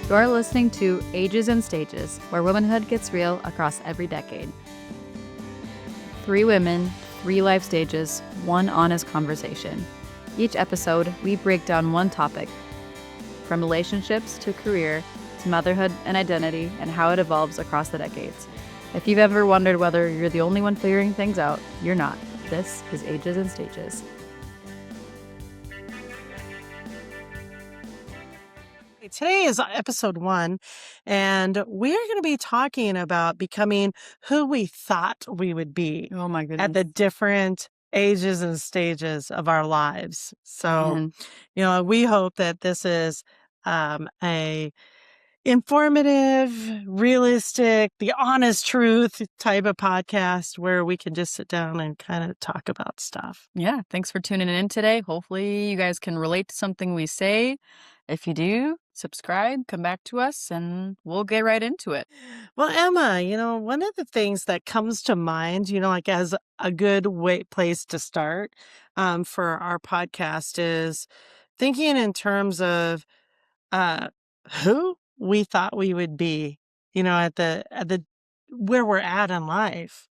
You're listening to Ages and Stages, where womanhood gets real across every decade. 3 women, 3 life stages, 1 honest conversation. Each episode, we break down one topic, from relationships to career, to motherhood and identity, and how it evolves across the decades. If you've ever wondered whether you're the only one figuring things out, you're not. This is Ages and Stages. Today is episode 1, and we're going to be talking about becoming who we thought we would be Oh my goodness. at the different ages and stages of our lives. So, we hope that this is a informative, realistic, the honest truth type of podcast where we can just sit down and kind of talk about stuff. Yeah, thanks for tuning in today. Hopefully you guys can relate to something we say. If you do, subscribe, come back to us, and we'll get right into it. Well, Emma, one of the things that comes to mind, like as a good place to start for our podcast is thinking in terms of who we thought we would be, at the where we're at in life.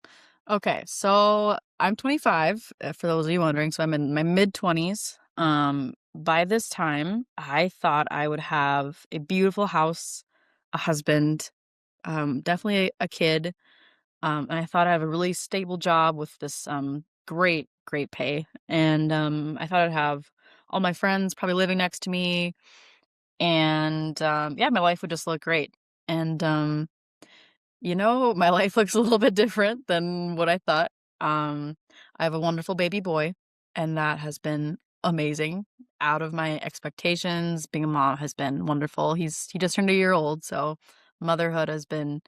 Okay, so I'm 25, for those of you wondering. So I'm in my mid-20s. By this time, I thought I would have a beautiful house, a husband, definitely a kid. And I thought I'd have a really stable job with this great pay. And I thought I'd have all my friends probably living next to me. And yeah, my life would just look great. And my life looks a little bit different than what I thought. I have a wonderful baby boy, and that has been amazing, out of my expectations. Being a mom has been wonderful. He just turned a year old, so motherhood has been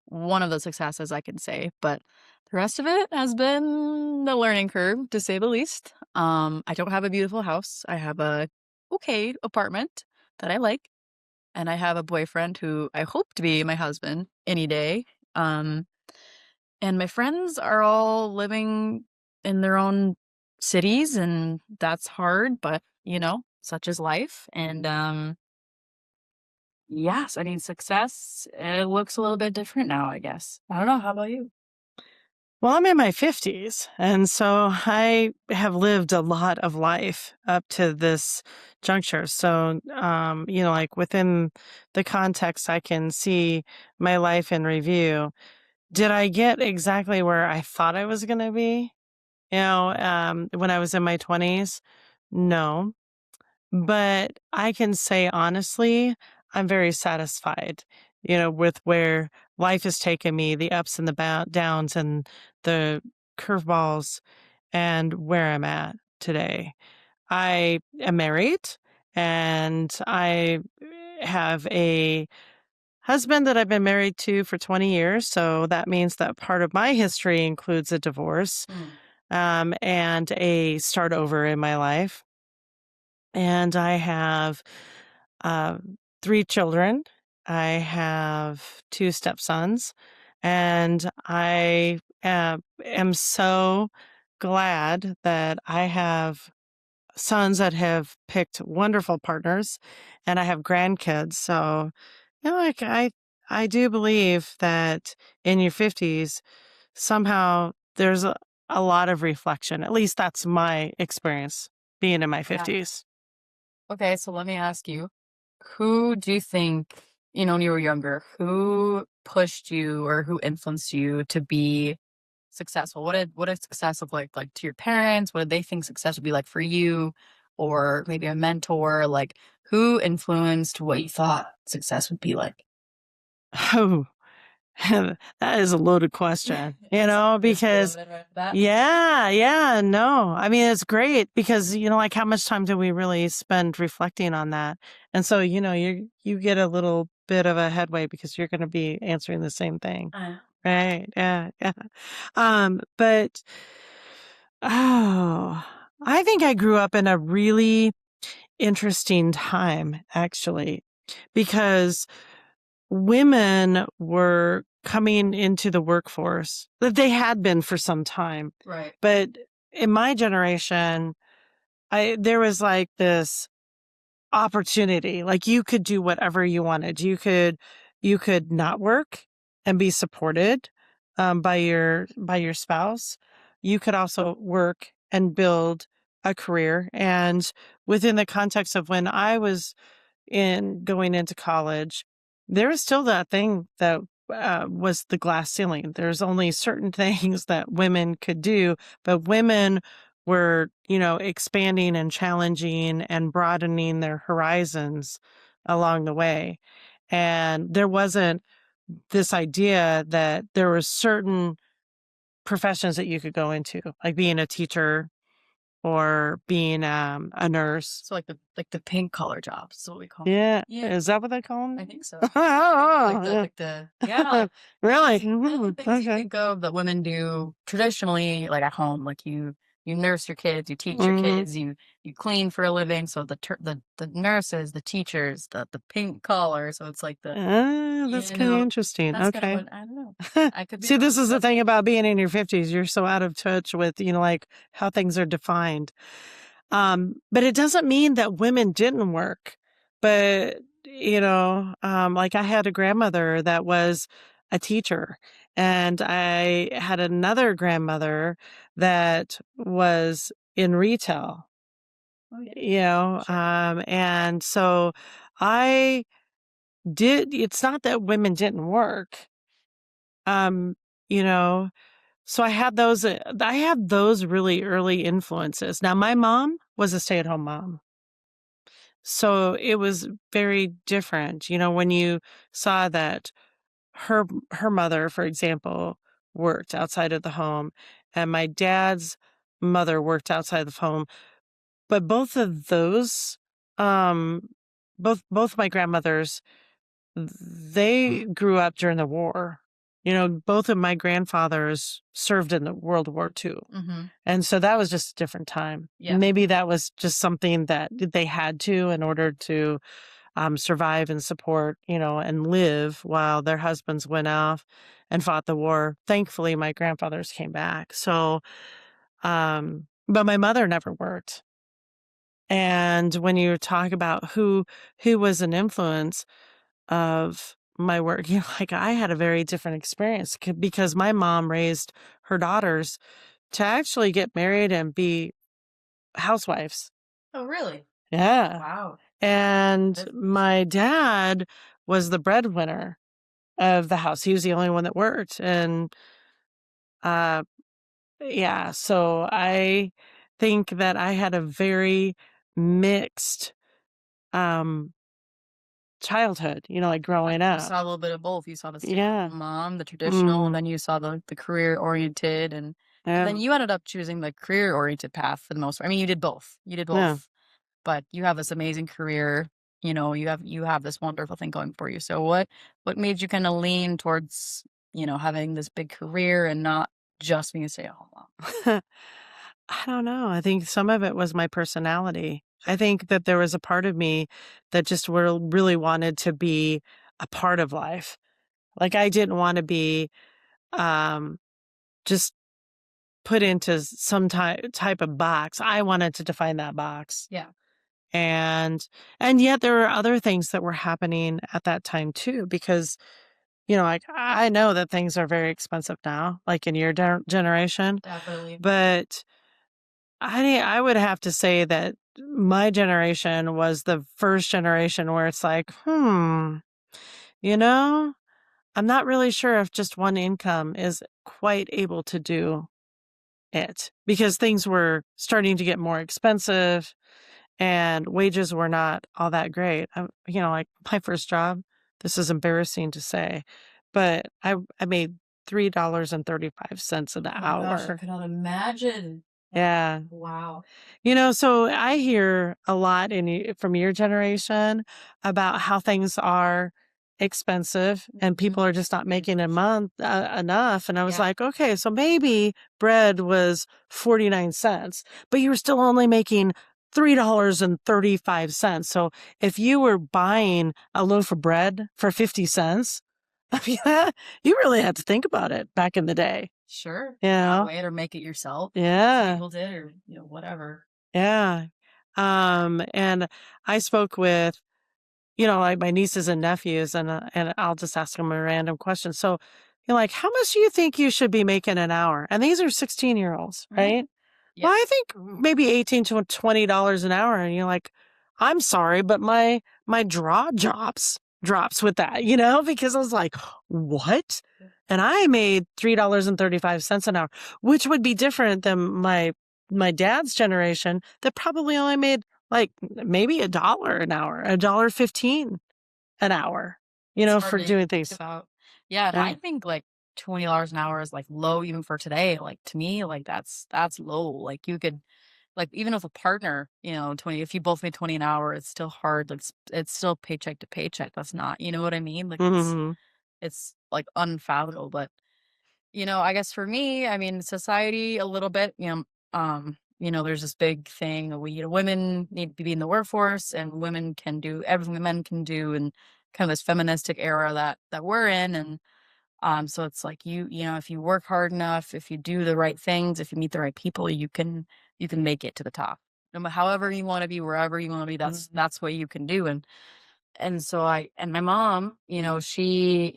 one of the successes I can say. But the rest of it has been a learning curve, to say the least. I don't have a beautiful house. I have a okay apartment that I like. And I have a boyfriend who I hope to be my husband any day. And my friends are all living in their own cities, and that's hard, but such is life. And yes, I mean, success, it looks a little bit different now, I guess. I don't know. How about you? Well, I'm in my 50s, and so I have lived a lot of life up to this juncture. So, like within the context, I can see my life in review. Did I get exactly where I thought I was going to be? When I was in my 20s? No. But I can say honestly, I'm very satisfied, with where life has taken me, the ups and the downs and the curveballs, and where I'm at today. I am married, and I have a husband that I've been married to for 20 years. So that means that part of my history includes a divorce, and a start over in my life. And I have 3 children. I have 2 stepsons, and I am so glad that I have sons that have picked wonderful partners, and I have grandkids. So, I do believe that in your 50s, somehow there's a lot of reflection. At least that's my experience being in my 50s. Okay, so let me ask you, who do you think, when you were younger, who pushed you or who influenced you to be successful? What did success look like to your parents? What did they think success would be like for you? Or maybe a mentor? Like, who influenced what you thought success would be like? Oh, that is a loaded question, because yeah, no. I mean, it's great because, like how much time do we really spend reflecting on that? And so, you get a little bit of a headway because you're going to be answering the same thing. Right. Yeah. Yeah. But, I think I grew up in a really interesting time, actually, because women were coming into the workforce that they had been for some time. Right. But in my generation, there was like this opportunity. Like you could do whatever you wanted. You could not work and be supported by your spouse. You could also work and build a career. And within the context of when I was in going into college, there was still that thing that was the glass ceiling. There's only certain things that women could do, but women were, expanding and challenging and broadening their horizons along the way. And there wasn't this idea that there were certain professions that you could go into, like being a teacher or being a nurse. So like the pink collar jobs is what we call 'em. Yeah. Yeah, Is that what they call them? I think so. Oh, Like the yeah, no, really? that's the things you Okay. think of that women do traditionally, like at home. Like you nurse your kids, you teach your Hmm. kids, you clean for a living. So the nurses, the teachers, the pink collar. So it's like the That's you kind of know interesting. that's kind of Okay. what I don't know. I could be See, wrong, this is but the that's thing about being in your 50s. You're so out of touch with, like how things are defined. But it doesn't mean that women didn't work. But, like I had a grandmother that was a teacher, and I had another grandmother that was in retail, oh yeah, sure. and so I it's not that women didn't work, um, you know, so I had those really early influences. Now, my mom was a stay-at-home mom. So it was very different, when you saw that her her mother, for example, worked outside of the home, and my dad's mother worked outside of the home. But both of those, um, both my grandmothers, they grew up during the war. Both of my grandfathers served in the World War II. Mm-hmm. And so that was just a different time. Yeah. Maybe that was just something that they had to in order to survive and support, and live while their husbands went off and fought the war. Thankfully, my grandfathers came back. So, but my mother never worked. And when you talk about who was an influence of my work, like I had a very different experience because my mom raised her daughters to actually get married and be housewives. Oh, really? Yeah. Wow. And That's my dad was the breadwinner of the house. He was the only one that worked. And uh yeah, so I think that I had a very mixed um childhood, like growing You up. saw a little bit of both. You saw the Yeah. stay-at-home mom, the traditional, and Mm, then you saw the career-oriented, and but then yeah. you ended up choosing the career-oriented path for the most part. I mean, you did both. You did Yeah. both, but you have this amazing career. You have this wonderful thing going for you. So what made you kind of lean towards, having this big career and not just being a stay-at-home mom? I don't know. I think some of it was my personality. I Sure. think that there was a part of me that just really wanted to be a part of life. Like I didn't want to be um just put into some type of box. I wanted to define that box. Yeah. And yet there were other things that were happening at that time too, because like I know that things are very expensive now, like in your generation, Definitely. but I would have to say that my generation was the first generation where it's like, you know, I'm not really sure if just one income is quite able to do it because things were starting to get more expensive and wages were not all that great. Like my first job, this is embarrassing to say, but I made $3.35 an Oh my gosh, I hour. cannot imagine. Yeah. Wow. So I hear a lot from your generation about how things are expensive and Mhm. people are just not making a month enough. And I was Yeah, like, okay, so maybe bread was 49 cents, but you were still only making $3.35. So if you were buying a loaf of bread for 50 cents, I mean, you really had to think about it back in the day. sure. You That know? way or make it yourself. Some Yeah. people did or, whatever. Yeah. And I spoke with, like my nieces and nephews, and I'll just ask them a random question. So, you're like, how much do you think you should be making an hour? And these are 16-year-olds, Mhm. right? Well, Yeah. I think maybe 18 to $20 an hour. And you're like, I'm sorry, but my draw drops with that, because I was like, what? And I made $3.35 an hour, which would be different than my dad's generation that probably only made like maybe $1 an hour, $1.15 an hour, It's hard for to even doing think things. about. Yeah, and I Yeah. think, like, $20 an hour is, like, low even for today, like, to me, like, that's low, like, you could like, even with a partner, 20 if you both made 20 an hour, it's still hard, like, it's still paycheck to paycheck, that's not you know what I mean? Like, Hmm. it's, like, unfathomable, but, I guess for me, I mean, society a little bit, there's this big thing, women need to be in the workforce, and women can do everything the men can do, and kind of this feministic era that we're in, and so it's like if you work hard enough, if you do the right things, if you meet the right people, you can make it to the top. No matter however you want to be, wherever you want to be, that's what you can do. And so my mom, she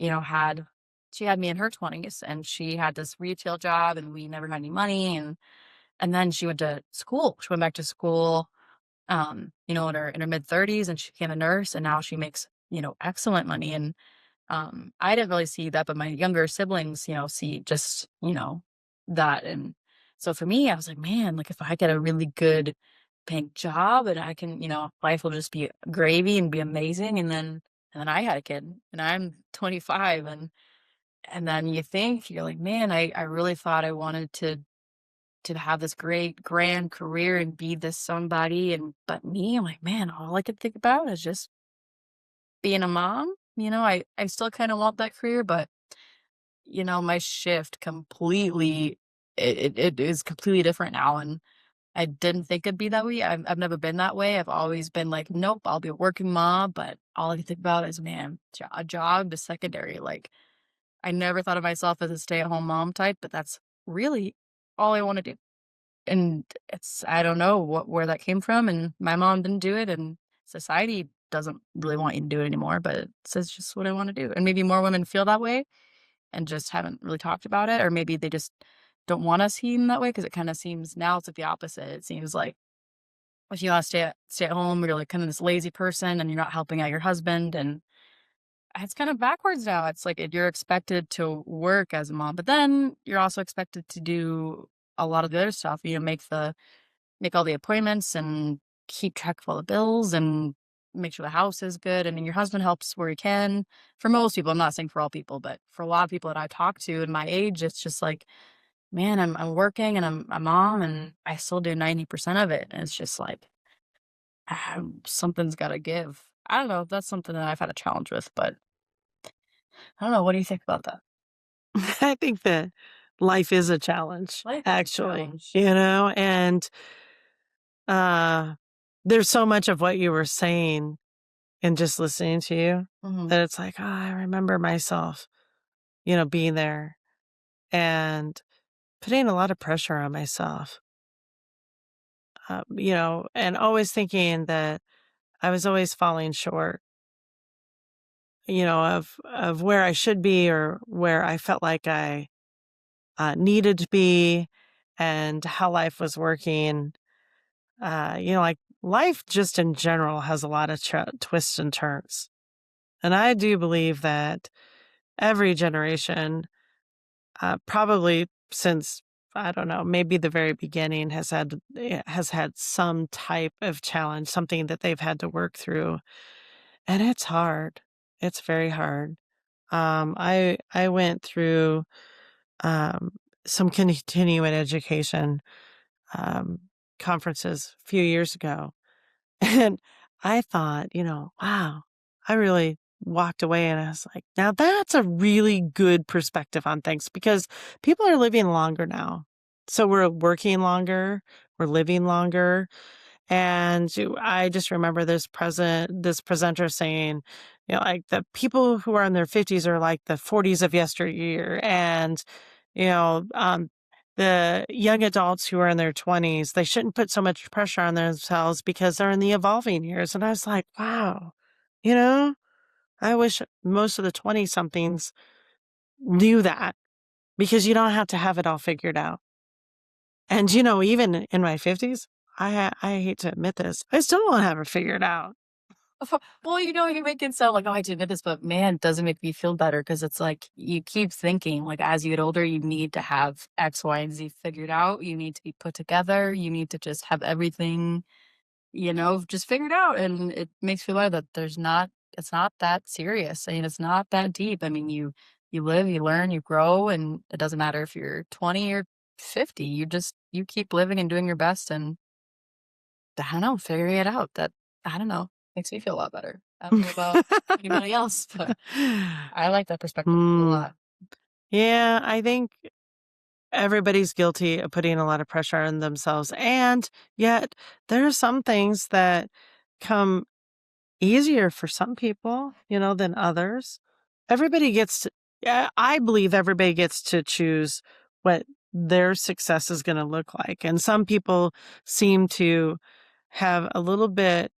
had me in her 20s, and she had this retail job, and we never had any money, and then she went to school. She went back to school, in her mid 30s, and she became a nurse, and now she makes, excellent money. And I didn't really see that, but my younger siblings, see just, that. And so for me, I was like, man, like if I get a really good paying job and I can, life will just be gravy and be amazing. And then I had a kid and I'm 25, and then you think you're like, man, I really thought I wanted to have this great grand career and be this somebody. And but me, I'm like, man, all I could think about is just being a mom. I still kind of want that career, but my shift completely it is completely different now, and I didn't think it'd be that way. I've never been that way. I've always been like, nope, I'll be a working mom, but all I can think about is, man, a job is secondary. Like, I never thought of myself as a stay-at-home mom type, but that's really all I want to do. And I don't know where that came from, and my mom didn't do it, and society doesn't really want you to do it anymore, but it's just what I want to do. And maybe more women feel that way and just haven't really talked about it, or maybe they just don't want to seem that way because it kind of seems now it's like the opposite. It seems like if you want to stay at home, you're like kind of this lazy person and you're not helping out your husband, and it's kind of backwards now. It's like you're expected to work as a mom, but then you're also expected to do a lot of the other stuff. Make all the appointments and keep track of all the bills and make sure the house is good. I mean, your husband helps where he can. For most people, I'm not saying for all people, but for a lot of people that I talk to in my age, it's just like, man, I'm working and I'm a mom and I still do 90% of it. And it's just like, something's got to give. I don't know. That's something that I've had a challenge with, but I don't know. What do you think about that? I think that life is a challenge, Life is a actually, challenge. and uh, there's so much of what you were saying and just listening to you Hmm. that it's like, oh, I remember myself, being there and putting a lot of pressure on myself, and always thinking that I was always falling short, of where I should be or where I felt like I needed to be and how life was working. Like life just in general has a lot of twists and turns. And I do believe that every generation, probably since, I don't know, maybe the very beginning has had some type of challenge, something that they've had to work through. And it's hard. It's very hard. I went through um, some continuing education um, conferences a few years ago. And I thought, wow, I really walked away and I was like, now that's a really good perspective on things because people are living longer now. So we're working longer, we're living longer. And I just remember this presenter saying, like the people who are in their 50s are like the 40s of yesteryear. And, you know, um, the young adults who are in their 20s, they shouldn't put so much pressure on themselves because they're in the evolving years. And I was like, wow, you know, I wish most of the 20 somethings knew that because you don't have to have it all figured out. And, even in my 50s, I hate to admit this, I still don't have it figured out. Well, you make it sound like, "Oh, I did admit this," but man, it doesn't make me feel better because it's like you keep thinking, like, as you get older, you need to have X, Y, and Z figured out. You need to be put together. You need to just have everything, just figured out. And it makes me feel better that it's not that serious. I mean, it's not that deep. I mean, you live, you learn, you grow, and it doesn't matter if you're 20 or 50. You keep living and doing your best and I don't know, figuring it out. That I don't know, makes me feel a lot better. I don't know about anybody else, but I like that perspective a Hmm. lot. Yeah, I think everybody's guilty of putting a lot of pressure on themselves. And yet, there are some things that come easier for some people, than others. Everybody gets to, yeah, I believe everybody gets to choose what their success is going to look like. And some people seem to have a little bit,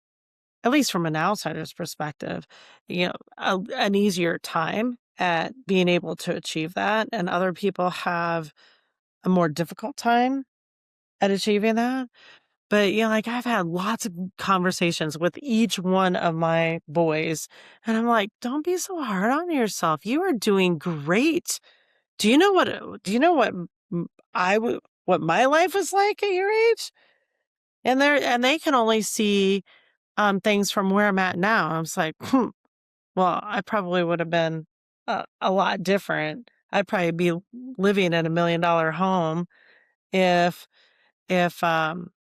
at least from an outsider's perspective, an easier time at being able to achieve that. And other people have a more difficult time at achieving that. But, like, I've had lots of conversations with each one of my boys, and I'm like, "Don't be so hard on yourself. You are doing great. Do you know what m I w what my life was like at your age?" And they can only see, things from where I'm at now. I was like, "Hmm, well, I probably would have been a lot different. I'd probably be living in a $1,000,000 home if if, um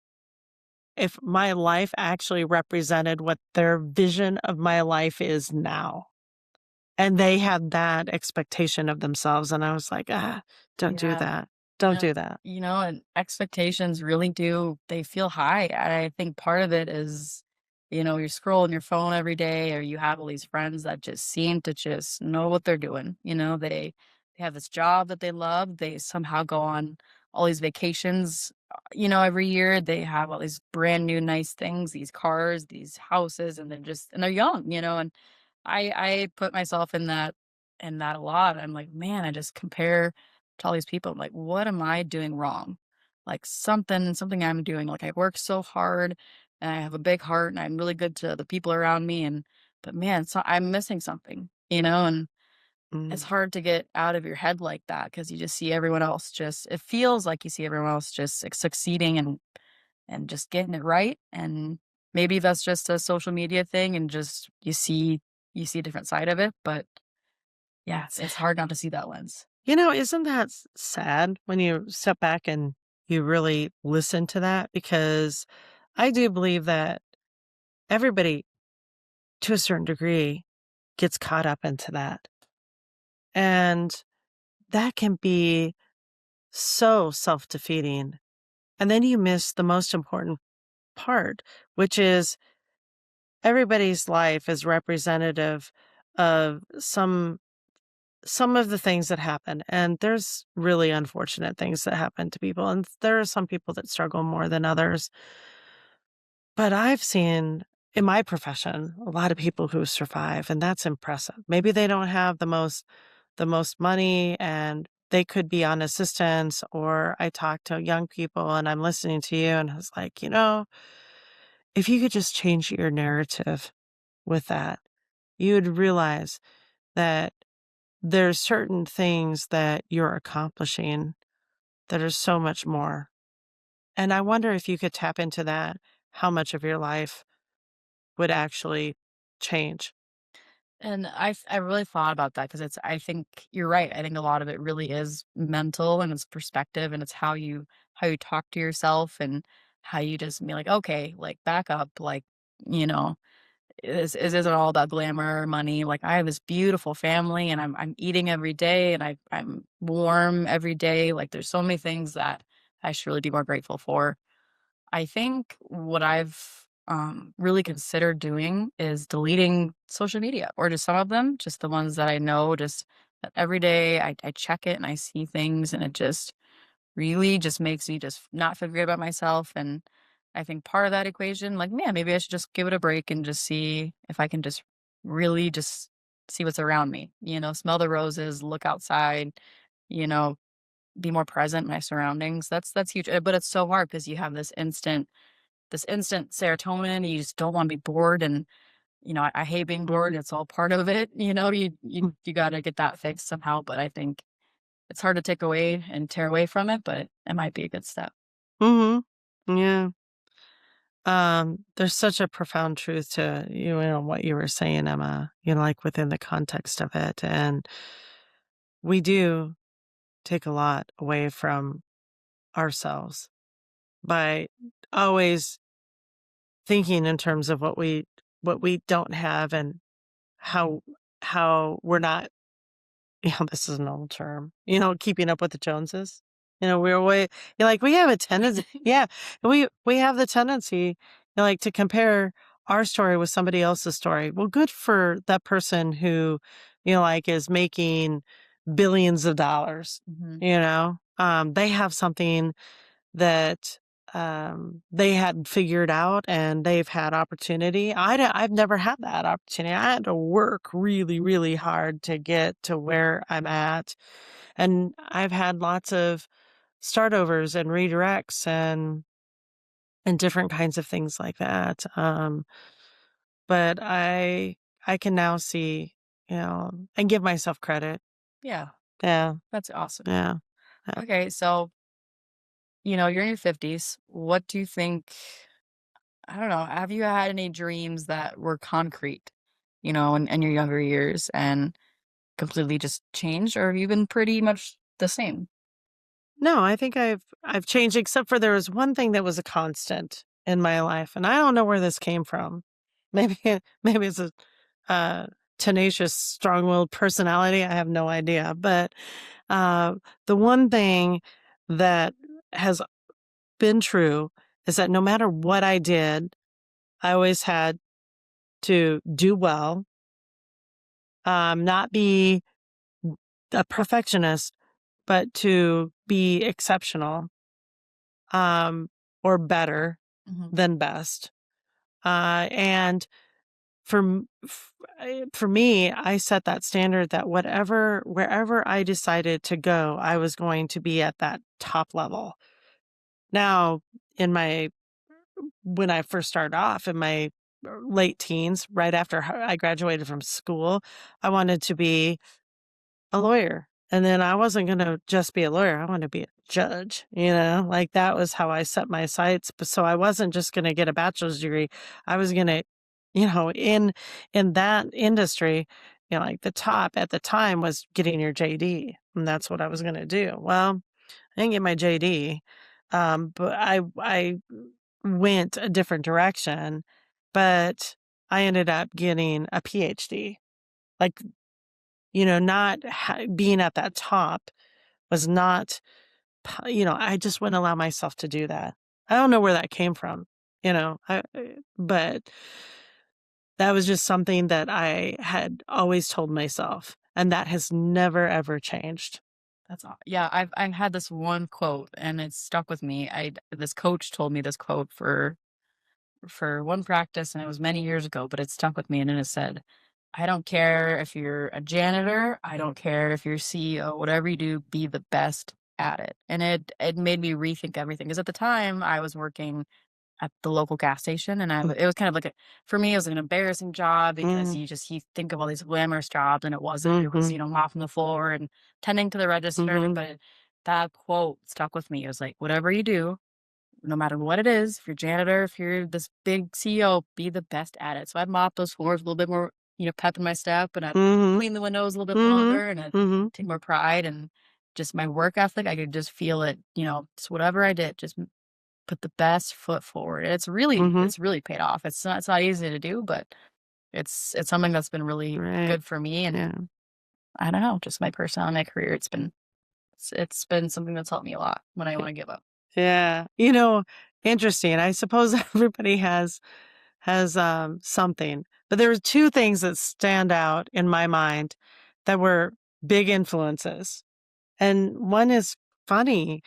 if my life actually represented what their vision of my life is now. And they had that expectation of themselves, and I was like, "Ah, don't do Yeah. that. Don't do that." And expectations really they feel high. And I think part of it is, you're scrolling your phone every day, or you have all these friends that just seem to just know what they're doing. They have this job that they love. They somehow go on all these vacations, every year. They have all these brand new nice things, these cars, these houses, and they're young, and I put myself in that a lot. I'm like, man, I just compare to all these people. I'm like, what am I doing wrong? Like something I'm doing. Like I work so hard and I have a big heart and I'm really good to the people around me. But man, so I'm missing something, and it's Mm. hard to get out of your head like that because you just see everyone else it feels like you see everyone else just succeeding and just getting it right. And maybe that's just a social media thing and just you see a different side of it. But yeah, it's hard not to see that lens. Isn't that sad when you step back and you really listen to that? Because I do believe that everybody, to a certain degree, gets caught up into that. And that can be so self-defeating. And then you miss the most important part, which is everybody's life is representative of some of the things that happen. And there's really unfortunate things that happen to people. And there are some people that struggle more than others. But I've seen in my profession a lot of people who survive, and that's impressive. Maybe they don't have the most money and they could be on assistance, or I talk to young people and I'm listening to you and I was like, if you could just change your narrative with that, you would realize that there's certain things that you're accomplishing that are so much more. And I wonder if you could tap into that, how much of your life would actually change. And I really thought about that because I think you're right. I think a lot of it really is mental and it's perspective and it's how you talk to yourself and how you just be like, okay, like back up, like, you know, it isn't all about glamour or money. Like I have this beautiful family and I'm eating every day and I'm warm every day. Like there's so many things that I should really be more grateful for. I think what I've really considered doing is deleting social media or just some of them, just the ones that I know, just that every day I check it and I see things and it just really just makes me just not feel great about myself, and I think part of that equation, like, yeah, maybe I should just give it a break and just see if I can just really just see what's around me, smell the roses, look outside, you know, be more present in my surroundings. That's huge, but it's so hard because you have this instant serotonin, and you just don't wanna be bored, and, I hate being bored, it's all part of it, you gotta get that fixed somehow, but I think it's hard to take away and tear away from it, but it might be a good step. Mhm. Yeah. There's such a profound truth to, what you were saying, Emma, like within the context of it. And we do take a lot away from ourselves by always thinking in terms of what we don't have, and how we're not, this is an old term, keeping up with the Joneses. We're way, like, we have a tendency, yeah, we have the tendency, like, to compare our story with somebody else's story. Well, good for that person who, like, is making billions of dollars. Mhm. They have something that they hadn't figured out, and they've had opportunity. I've never had that opportunity. I had to work really, really hard to get to where I'm at. And I've had lots of startovers and redirects and different kinds of things like that. But I can now see, and give myself credit. Yeah, Yeah, that's awesome. yeah. Okay, so, you're in your 50s. What do you think I don't know, have you had any dreams that were concrete, in your younger years and completely just changed, or have you been pretty much the same? No, I think I've changed, except for there was one thing that was a constant in my life, and I don't know where this came from. Maybe maybe it's a uh, tenacious, strong-willed personality. I have no idea, but uh, the one thing that has been true is that no matter what I did, I always had to do well, not be a perfectionist, but to be exceptional, um, or better Mhm, than best. And for me, I set that standard that wherever I decided to go, I was going to be at that top level. Now, in my when I first started off in my late teens, right after I graduated from school, I wanted to be a lawyer. And then I wasn't going to just be a lawyer. I want to be a judge, like that was how I set my sights. But so I wasn't just going to get a bachelor's degree. I was going to, in that industry, like the top at the time was getting your JD. And that's what I was going to do. Well, I didn't get my JD. But I went a different direction, but I ended up getting a PhD. Like, not being at that top was not, I just wouldn't allow myself to do that. I don't know where that came from, but that was just something that I had always told myself, and that has never ever changed. that's aw yeah, I've had this one quote, and it's stuck with me. This coach told me this quote for one practice, and it was many years ago, but it stuck with me, and it said, "I don't care if you're a janitor, I don't care if you're CEO, whatever you do, be the best at it." And it made me rethink everything. Because at the time, I was working at the local gas station, and it was kind of like for me, it was an embarrassing job because Mm, you think of all these glamorous jobs, and it wasn't. It was, mhm, mopping the floor and tending to the register, mhm, but that quote stuck with me. It was like, "Whatever you do, no matter what it is, if you're janitor, if you're this big CEO, be the best at it." So I'd mop those floors with a little bit more, pep in my step, and I'd mhm, clean the windows a little bit mhm, longer, and I'd mhm, take more pride and just my work ethic. I could just feel it, just whatever I did, just put the best foot forward. mhm. It's really paid off. It's not easy to do, but it's something that's been really Right. good for me. And Yeah. I don't know, just my personality, my career. It's been something that's helped me a lot when I want to give up. Yeah. Interesting. I suppose everybody has something. But there were two things that stand out in my mind that were big influences. And one is funny.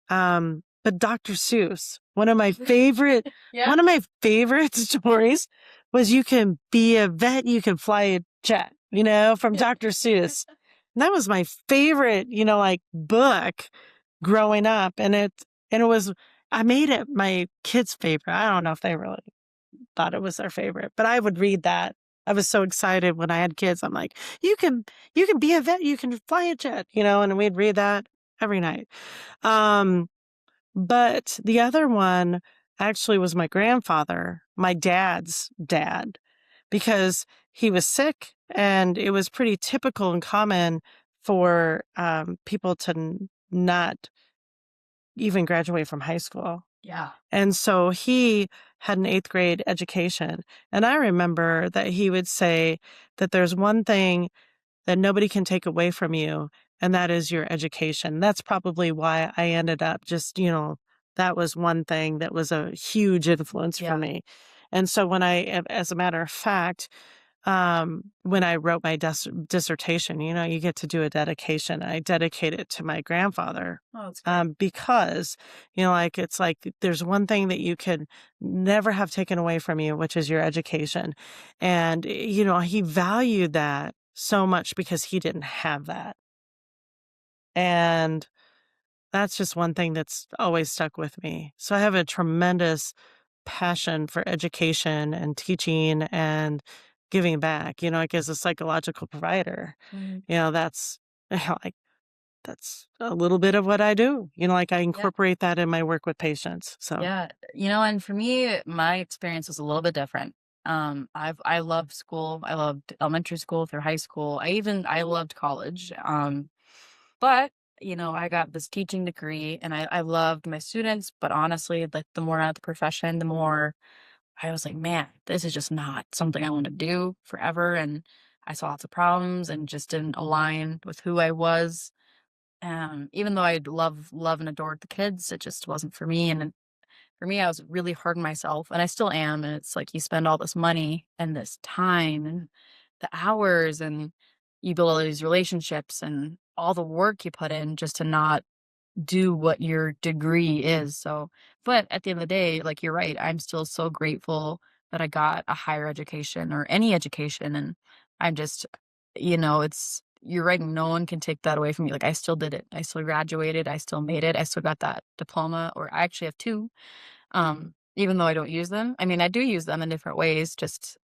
But Dr. Seuss, one Yeah. of my favorite stories was you can be a vet, you can fly a jet, from Dr. Seuss. And that was my favorite, like book growing up. And it was, I made it my kids' favorite. I don't know if they really thought it was their favorite, but I would read that. I was so excited when I had kids. I'm like, you can be a vet, you can fly a jet, and we'd read that every night. Um, but the other one actually was my grandfather, my dad's dad, because he was sick and it was pretty typical and common for people to not even graduate from high school. Yeah. And so he had an eighth grade education. And I remember that he would say that there's one thing that nobody can take away from you, and that is your education. That's probably why I ended up just, that was one thing that was a huge influence for Yeah. me. And so as a matter of fact, when I wrote my dissertation, you get to do a dedication. I dedicate it to my grandfather. Oh, that's great. Because, it's like there's one thing that you could never have taken away from you, which is your education. And, he valued that so much because he didn't have that. And that's just one thing that's always stuck with me. So I have a tremendous passion for education and teaching and giving back, like as a psychological provider, Mhm. that's like, that's a little bit of what I do, like I Yeah. incorporate that in my work with patients. So, Yeah. And for me, my experience was a little bit different. I loved school. I loved elementary school through high school. I loved college. But I got this teaching degree and I loved my students, but honestly, like the more out of the profession, the more I was like, man, this is just not something I want to do forever. And I saw lots of problems and just didn't align with who I was. Even though I love and adored the kids, it just wasn't for me. And for me, I was really hard on myself, and I still am. And it's like you spend all this money and this time and the hours, and you build all these relationships and all the work you put in just to not do what your degree is. So, but at the end of the day, like you're right, I'm still so grateful that I got a higher education or any education. And I'm just, you're right. No one can take that away from me. Like I still did it. I still graduated. I still made it. I still got that diploma, or I actually have two, even though I don't use them. I mean, I do use them in different ways, just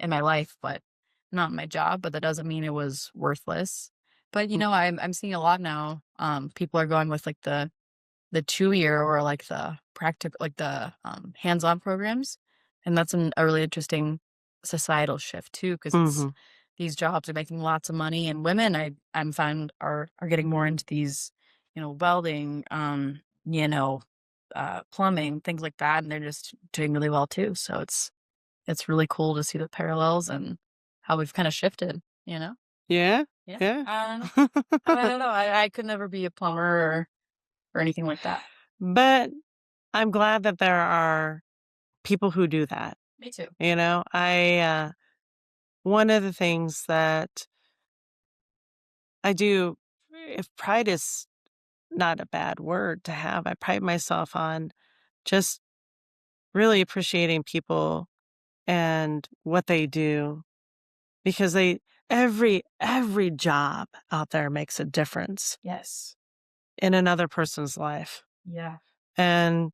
in my life, but not in my job. But that doesn't mean it was worthless. But I'm seeing a lot now. People are going with like the 2 year or like the practical, like the hands-on programs, and that's a really interesting societal shift too, because it's hmm these jobs are making lots of money, and women I'm found are getting more into these, welding, plumbing, things like that, and they're just doing really well too. So it's really cool to see the parallels and how we've kind of shifted, you know? yeah, Yeah. yeah. I don't know. I could never be a plumber or anything like that. But I'm glad that there are people who do that. Me too. One of the things that I do, if pride is not a bad word to have, I pride myself on just really appreciating people and what they do, because every job out there makes a difference Yes. in another person's life. Yeah. And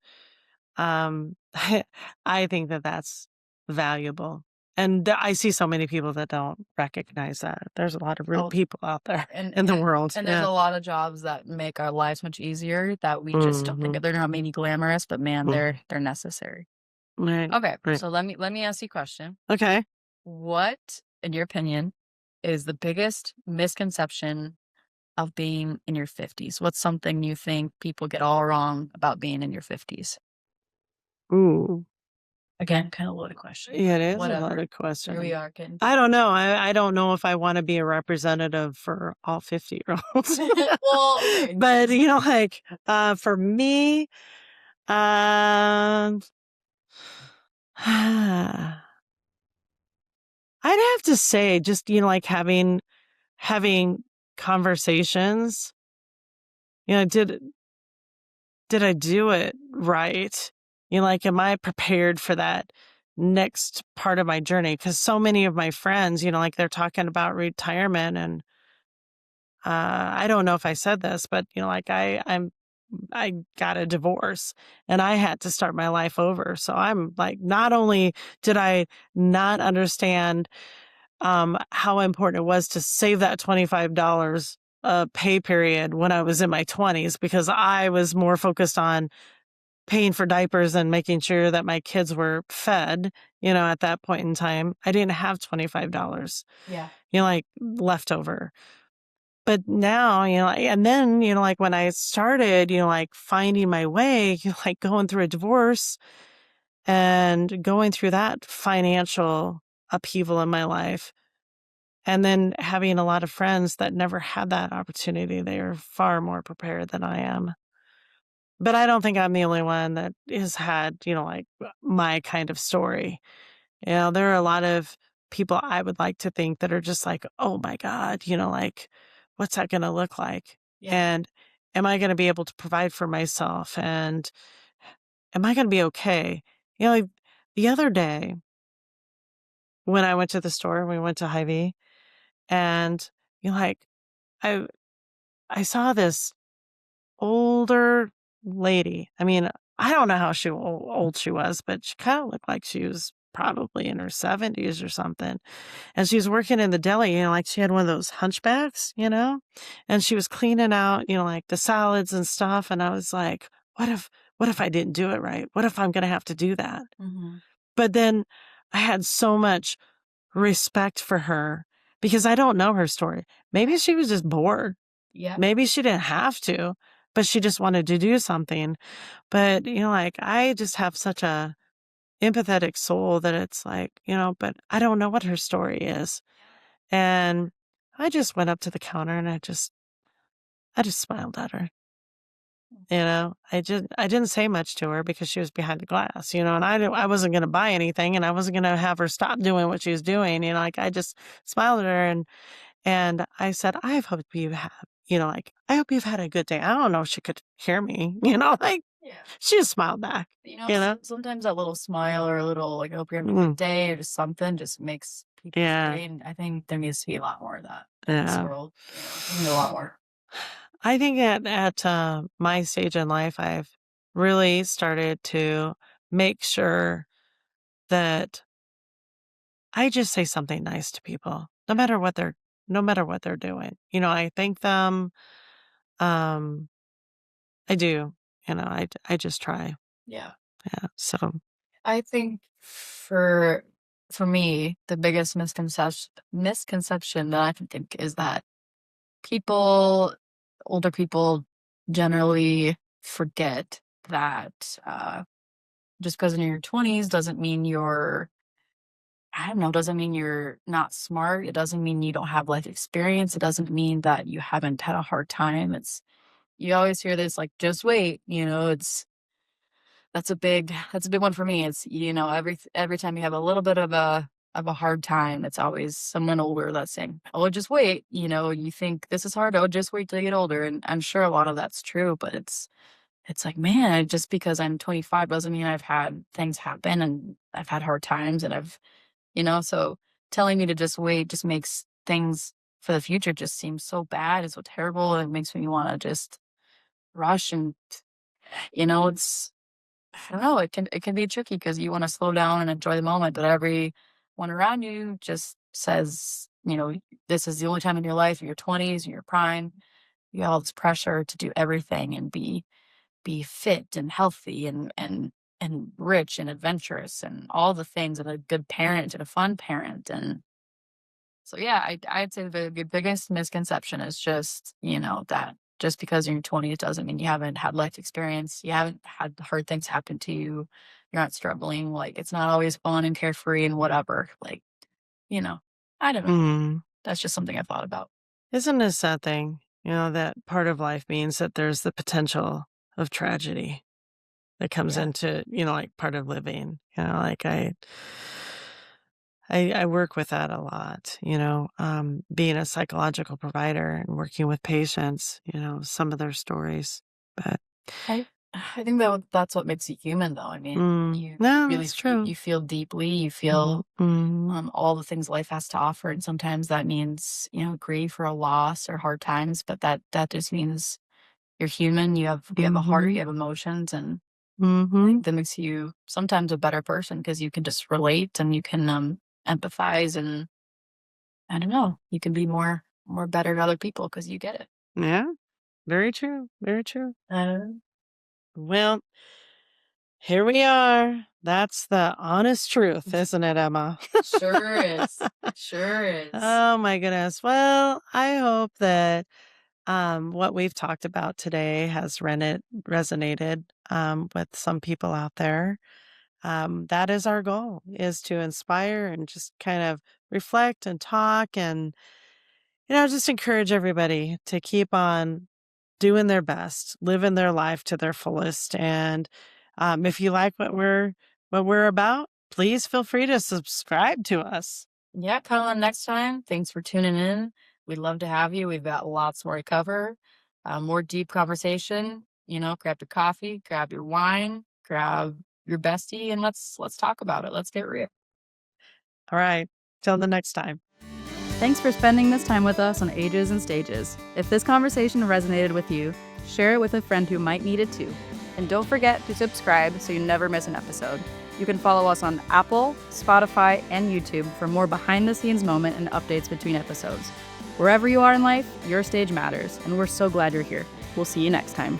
I think that that's valuable. And I see so many people that don't recognize that. There's a lot of rude Oh, people out there and in the and world. and there's Yeah. a lot of jobs that make our lives much easier that we just don't think hmm of. They're not maybe glamorous, but man, they're necessary. Right. Okay, Right. so let me ask you a question. Okay. What, in your opinion, is the biggest misconception of being in your 50s? What's something you think people get all wrong about being in your 50s? Ooh. Again, kind of loaded question, Yeah, but it is a whatever. loaded Here we question. are getting I deep. don't know. I don't know if I want to be a representative for all 50-year-olds. Well, okay. But like for me, um I'd have to say just, like having conversations. Did did I do it right? Like, am I prepared for that next part of my journey? Because so many of my friends, like they're talking about retirement, and I don't know if I said this, but like I got a divorce and I had to start my life over. So I'm like, not only did I not understand how important it was to save that $25 pay period when I was in my 20s, because I was more focused on paying for diapers and making sure that my kids were fed, at that point in time. I didn't have $25, Yeah. like left over. But now, and then, like when I started, like finding my way, like going through a divorce and going through that financial upheaval in my life, and then having a lot of friends that never had that opportunity. They are far more prepared than I am. But I don't think I'm the only one that has had, like my kind of story. There are a lot of people I would like to think that are just like, oh my God, like, what's that going to look like? Yeah. And am I going to be able to provide for myself? And am I going to be okay? Like the other day when I went to the store, we went to Hy-Vee, and like, I I saw this older lady. I mean, I don't know how old she was, but she kind of looked like she was probably in her 70s or something. And she was working in the deli, like she had one of those hunchbacks, and she was cleaning out, like the salads and stuff. And I was like, what if I didn't do it right? What if I'm going to have to do that? Mhm. But then I had so much respect for her because I don't know her story. Maybe she was just bored. Yeah. Maybe she didn't have to, but she just wanted to do something. But, like I just have such a empathetic soul that it's like, but I don't know what her story is. And I just went up to the counter and I just smiled at her. I didn't say much to her because she was behind the glass, and I wasn't going to buy anything, and I wasn't going to have her stop doing what she was doing. Like I just smiled at her, and I said, I hope you have, like, I hope you've had a good day. I don't know if she could hear me, like Yeah. she just smiled back, you know? Sometimes that little smile or a little, like, "I hope you're having a good Mm, day," or just something just makes people's yeah. day, and I think there needs to be a lot more of that in this Yeah. world, we need a lot more. I think at my stage in life, I've really started to make sure that I just say something nice to people, no matter what they're doing. I thank them. Um, I do. I just try. Yeah. Yeah. So, I think for me, the biggest misconception that I can think is that people older people generally forget that, just because in your 20s doesn't mean you're I don't know, doesn't mean you're not smart, it doesn't mean you don't have life experience, it doesn't mean that you haven't had a hard time, it's you always hear this, like, "Just wait," it's that's a big one for me. It's, every time you have a little bit of a hard time, it's always someone older that's saying, "Oh, just wait," you think this is hard, "Oh, just wait till you get older," and I'm sure a lot of that's true, but it's like, man, just because I'm 25 doesn't mean I've had things happen and I've had hard times and so telling me to just wait just makes things for the future just seem so bad and so terrible. It makes me want to just rush and it's I don't know, it can be tricky because you wanna slow down and enjoy the moment, but everyone around you just says, "This is the only time in your life, in your 20s, in your prime." You have all this pressure to do everything and be fit and healthy and rich and adventurous and all the things and a good parent and a fun parent, and so, yeah, I'd say the biggest misconception is just, that just because you're in your 20s doesn't mean you haven't had life experience, you haven't had hard things happen to you, you're not struggling, like, it's not always fun and carefree and whatever, like, you know, I don't know. mm, That's just something I thought about. isn't it a sad thing, that part of life means that there's the potential of tragedy that comes Yeah. into, like part of living. Like I work with that a lot, being a psychological provider and working with patients, some of their stories. But I I think that's what makes you human, though. I mean, you No, really that's true. you feel deeply, you feel Mhm. all the things life has to offer, and sometimes that means, grief or a loss or hard times, but that just means you're human, you have a heart, you Mhm. have emotions, and I Mhm. think that makes you sometimes a better person because you can just relate and you can, empathize, and I don't know, you can be more better to other people because you get it. Yeah, very true, very true. Uh, Well, here we are. That's the honest truth, isn't it, Emma? sure is. Sure is. Oh my goodness. Well, I hope that what we've talked about today has resonated with some people out there. That is our goal, is to inspire and just kind of reflect and talk and, just encourage everybody to keep on doing their best, living their life to their fullest. And if you like what we're about, please feel free to subscribe to us. Yeah, come on next time. Thanks for tuning in. We'd love to have you. We've got lots more to cover, more deep conversation. Grab your coffee, grab your wine, grab your bestie, and let's talk about it. Let's get real. All right. Till the next time. Thanks for spending this time with us on Ages and Stages. If this conversation resonated with you, share it with a friend who might need it too. And don't forget to subscribe so you never miss an episode. You can follow us on Apple, Spotify, and YouTube for more behind the scenes moment and updates between episodes. Wherever you are in life, your stage matters, and we're so glad you're here. We'll see you next time.